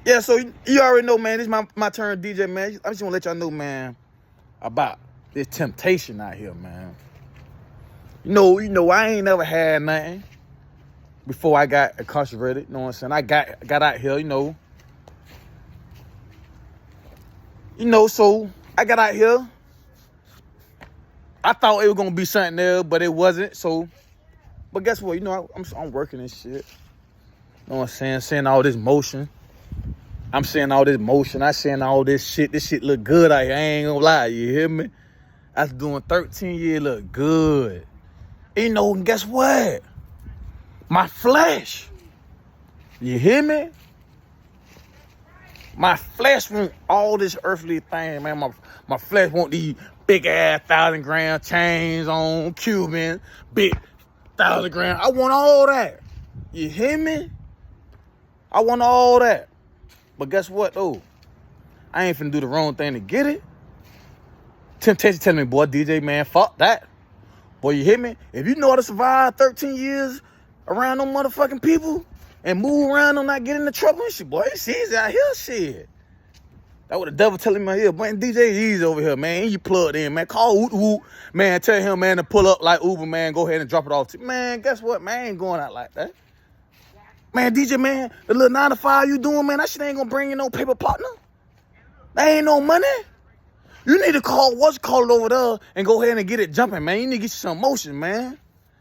Yeah, so you already know, man. This is my turn, DJ, man. I just want to let y'all know, man, about this temptation out here, man. You know, I ain't never had nothing before I got incarcerated. You know what I'm saying? I got out here, you know. So I got out here. I thought it was gonna be something there, but it wasn't. So, but guess what? You know, I'm working and shit. You know what I'm saying? Seeing all this motion. I'm seeing all this motion. I seeing all this shit. This shit look good out here. I ain't gonna lie. You hear me? After doing 13 years, look good. And you know, and guess what? My flesh. You hear me? My flesh want all this earthly thing, man. My flesh want these big ass 1,000-gram chains on, Cuban, big 1,000-gram. I want all that. You hear me? I want all that. But guess what, though? I ain't finna do the wrong thing to get it. Temptation telling me, boy, DJ, man, fuck that. Boy, you hear me? If you know how to survive 13 years around them motherfucking people and move around them not getting into trouble and shit, boy, it's easy out here, shit. That what the devil telling me here. Boy, DJ easy over here, man. You plugged in, man. Call Woot Woot, man. Tell him, man, to pull up like Uber, man. Go ahead and drop it off to man. Guess what, man? I ain't going out like that. Man, DJ, man, the little 9 to 5 you doing, man, that shit ain't gonna bring you no paper partner. That ain't no money. You need to call it over there and go ahead and get it jumping, man. You need to get you some motion, man.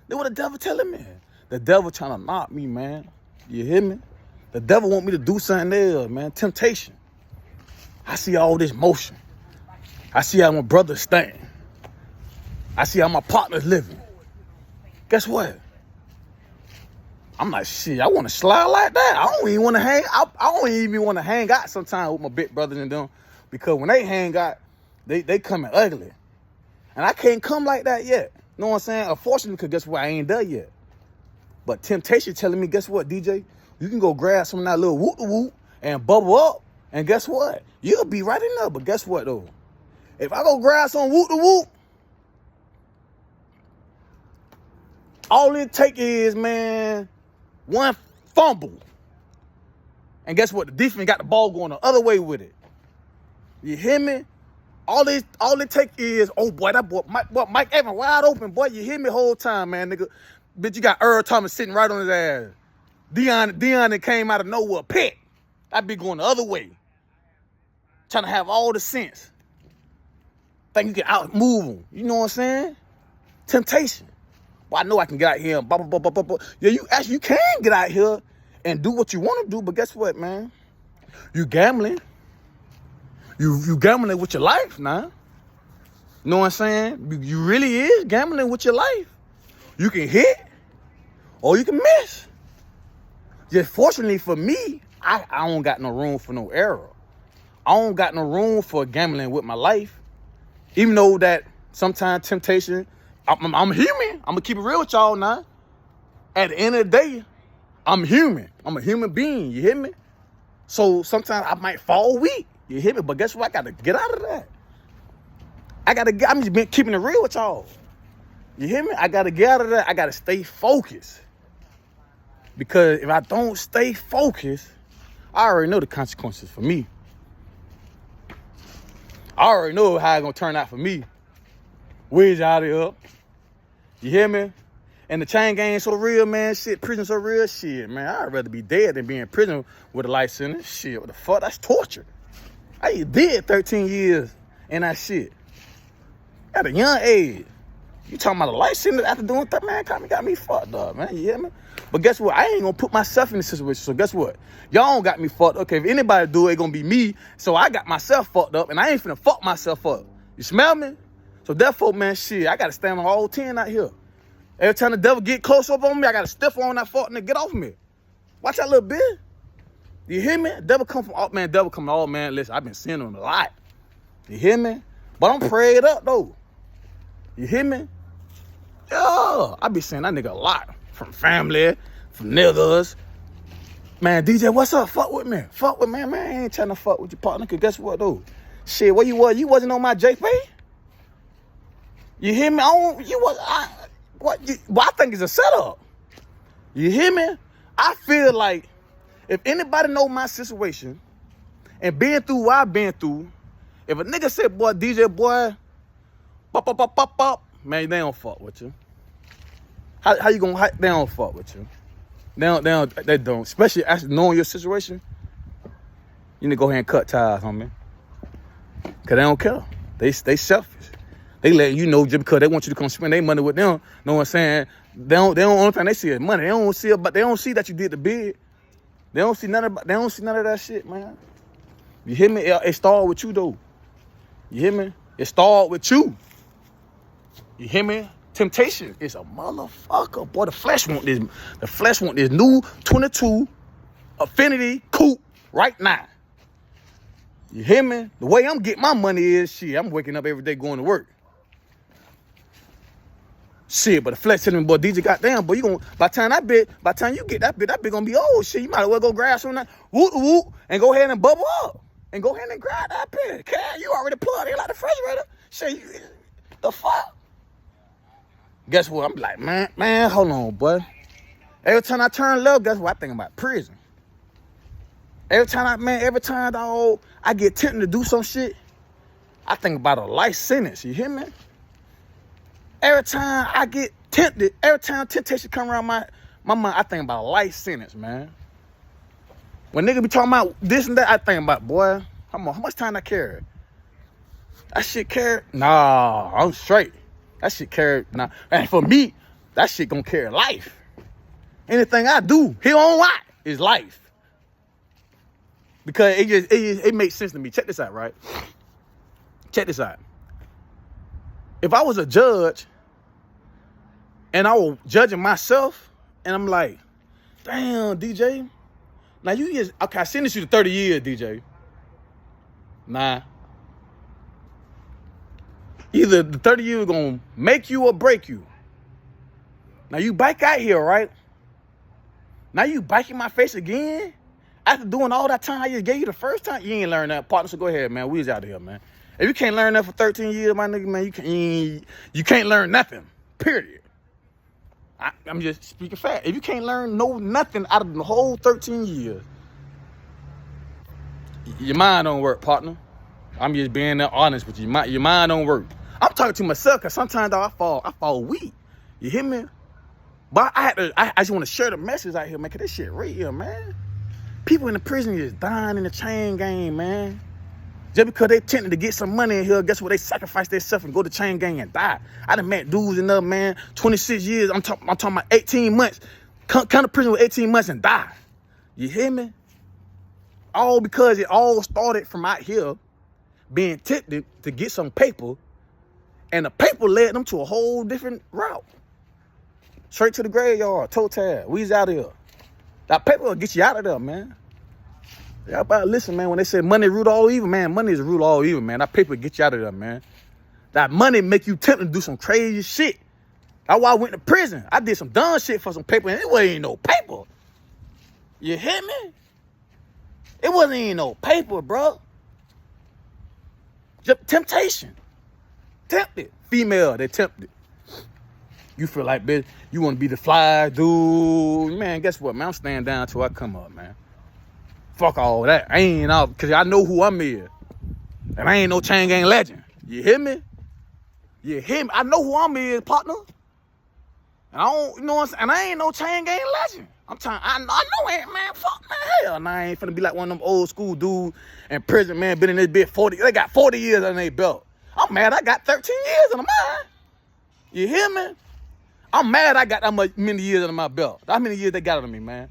That's what the devil telling me. The devil trying to knock me, man. You hear me? The devil want me to do something else, man. Temptation. I see all this motion. I see how my brother's staying. I see how my partner's living. Guess what? I'm like, shit, I want to slide like that. I don't even want to hang. I don't even want to hang out sometimes with my big brothers and them, because when they hang out, they coming ugly, and I can't come like that yet. You know what I'm saying? Unfortunately, because guess what? I ain't there yet. But temptation telling me, guess what, DJ? You can go grab some of that little whoop and bubble up, and guess what? You'll be right in there. But guess what though? If I go grab some whoop, all it take is, man, one fumble. And guess what? The defense got the ball going the other way with it. You hear me? All it take is, oh boy, that boy, Mike Evans wide open, boy. You hear me whole time, man, nigga. Bitch, you got Earl Thomas sitting right on his ass. Deion that came out of nowhere, pet. That be going the other way. Trying to have all the sense. Think you can out-move him. You know what I'm saying? Temptation. Well, I know I can get out here and blah, blah, blah, blah, blah. Yeah, you can get out here and do what you want to do, but guess what, man? You gambling. You gambling with your life now. You know what I'm saying? You really is gambling with your life. You can hit or you can miss. Just fortunately for me, I don't got no room for no error. I don't got no room for gambling with my life. Even though that sometimes temptation, I'm human. I'm going to keep it real with y'all now. At the end of the day, I'm human. I'm a human being. You hear me? So sometimes I might fall weak. You hear me? But guess what? I got to get out of that. I'm just been keeping it real with y'all. You hear me? I got to get out of that. I got to stay focused. Because if I don't stay focused, I already know the consequences for me. I already know how it's going to turn out for me. Wedge out of here. You hear me? And the chain gang so real, man. Shit, prison so real. Shit, man. I'd rather be dead than be in prison with a life sentence. Shit, what the fuck? That's torture. I did 13 years in that shit. At a young age. You talking about a life sentence after doing that, man? Got me fucked up, man. You hear me? But guess what? I ain't gonna put myself in this situation. So guess what? Y'all don't got me fucked up. Okay, if anybody do it, it's gonna be me. So I got myself fucked up, and I ain't finna fuck myself up. You smell me? So therefore, man, shit, I gotta stand on all 10 out here. Every time the devil get close up on me, I gotta stiff on that fuck and get off me. Watch that little bit. You hear me? Devil come from all, man. Devil come from all, man. Listen, I've been seeing him a lot. You hear me? But I'm prayed up though. You hear me? Yeah, I be seeing that nigga a lot. From family, from niggas. Man, DJ, what's up? Fuck with me. Fuck with me, man. I ain't trying to fuck with your partner, cause guess what though? Shit, where you was? You wasn't on my JP? You hear me? I think it's a setup. You hear me? I feel like if anybody know my situation, and been through what I've been through, if a nigga said, boy, DJ, boy, pop, man, they don't fuck with you. How you gonna, they don't fuck with you. They don't. Especially after knowing your situation, you need to go ahead and cut ties, homie. Cause they don't care. They selfish. They letting you know just because they want you to come spend their money with them. Know what I'm saying? They don't only thing they see is money. They don't see that you did the bid. They don't see none of that shit, man. You hear me? It started with you though. You hear me? It started with you. You hear me? Temptation is a motherfucker. Boy, the flesh want this. The flesh want this new 22 Affinity coupe right now. You hear me? The way I'm getting my money is, shit, I'm waking up every day going to work. Shit, but the flesh telling me, boy, DJ, goddamn, boy, you gonna, by the time you get that bit gonna be old. Shit, you might as well go grab some of that whoop, and go ahead and bubble up. And go ahead and grab that bit. Cat, you already plugged in like the refrigerator. Shit, the fuck? Guess what? I'm like, man, hold on, boy. Every time I turn left, guess what? I think about prison. Every time dog, I get tempted to do some shit, I think about a life sentence. You hear me? Every time I get tempted, every time temptation come around my mind, I think about a life sentence, man. When nigga be talking about this and that, I think about, boy, how much time I carry? That shit carry? Nah, I'm straight. That shit carry, nah. And for me, that shit gonna carry life. Anything I do, here on what, is life. Because it makes sense to me. Check this out, right? Check this out. If I was a judge and I was judging myself and I'm like, damn, DJ, now you just, okay, I sentenced you to 30 years, DJ. Nah. Either the 30 years is gonna make you or break you. Now you back out here, right? Now you back in my face again? After doing all that time I just gave you the first time, you ain't learned that, partner, so go ahead, man. We was out here, man. If you can't learn that for 13 years, my nigga, man, you can't learn nothing, period. I'm just speaking fact. If you can't learn nothing out of the whole 13 years, your mind don't work, partner. I'm just being honest with you. Your mind don't work. I'm talking to myself because sometimes dog, I fall weak. You hear me? But I just want to share the message out here, man, because this shit real, man. People in the prison is dying in the chain gang, man. Just because they tempted to get some money in here, guess what? They sacrifice themselves and go to chain gang and die. I done met dudes in there, man, 26 years. I'm talking about 18 months. Come to prison with 18 months and die. You hear me? All because it all started from out here being tempted to get some paper, and the paper led them to a whole different route. Straight to the graveyard, toe tag. We's out of here. That paper will get you out of there, man. Y'all better listen, man. When they say money root all evil, man, money is the root of all evil, man. That paper get you out of there, man. That money make you tempted to do some crazy shit. That's why I went to prison. I did some dumb shit for some paper, and it wasn't even no paper. You hear me? It wasn't even no paper, bro. Just temptation. Tempted. Female, they tempted. You feel like, bitch, you want to be the fly dude. Man, guess what, man? I'm staying down till I come up, man. Fuck all that. I ain't out, because I know who I'm here. And I ain't no chain gang legend. You hear me? You hear me? I know who I'm here, partner. And I don't, you know what I'm saying? And I ain't no chain gang legend. I know ain't, man. Fuck, man. Hell, nah, I ain't finna be like one of them old school dudes in prison, man, been in this bitch 40, they got 40 years on their belt. I'm mad I got 13 years under mine. You hear me? I'm mad I got that many years under my belt. How many years they got under me, man?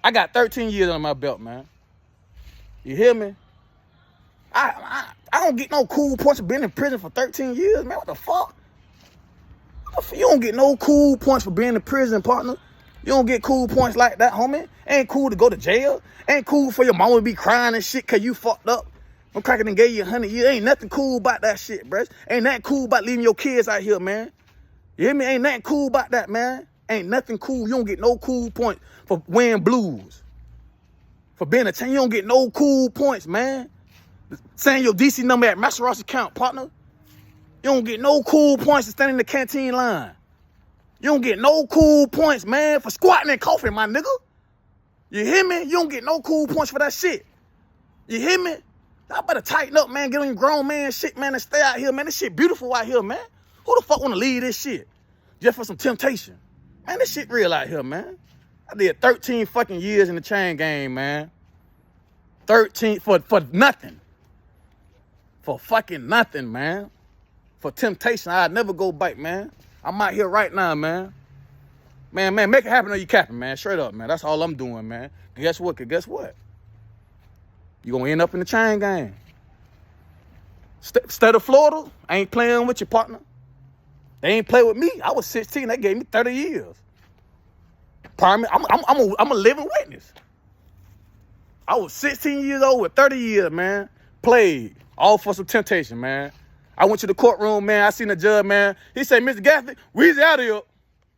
I got 13 years under my belt, man. You hear me? I don't get no cool points for being in prison for 13 years, man. What the fuck? You don't get no cool points for being in prison, partner. You don't get cool points like that, homie. Ain't cool to go to jail. Ain't cool for your mama to be crying and shit because you fucked up. I'm cracking and gave you 100 years. Ain't nothing cool about that shit, bruh. Ain't nothing cool about leaving your kids out here, man. You hear me? Ain't nothing cool about that, man. Ain't nothing cool. You don't get no cool points for wearing blues. For being a chain, you don't get no cool points, man. Saying your DC number at Master Ross account, partner. You don't get no cool points to stand in the canteen line. You don't get no cool points, man, for squatting and coughing, my nigga. You hear me? You don't get no cool points for that shit. You hear me? Y'all better tighten up, man. Get on your grown man shit, man, and stay out here, man. This shit beautiful out here, man. Who the fuck want to leave this shit just for some temptation? Man, this shit real out here, man. I did 13 fucking years in the chain game, man. 13 for nothing. For fucking nothing, man. For temptation, I'd never go back, man. I'm out here right now, man. Man, make it happen or you capping, man. Straight up, man. That's all I'm doing, man. Guess what? You gonna end up in the chain game. State of Florida, I ain't playing with your partner. They ain't play with me. I was 16. They gave me 30 years. Pardon me, I'm a living witness. I was 16 years old with 30 years, man. Played all for some temptation, man. I went to the courtroom, man. I seen the judge, man. He said, Mr. Gaffney, we's out of here.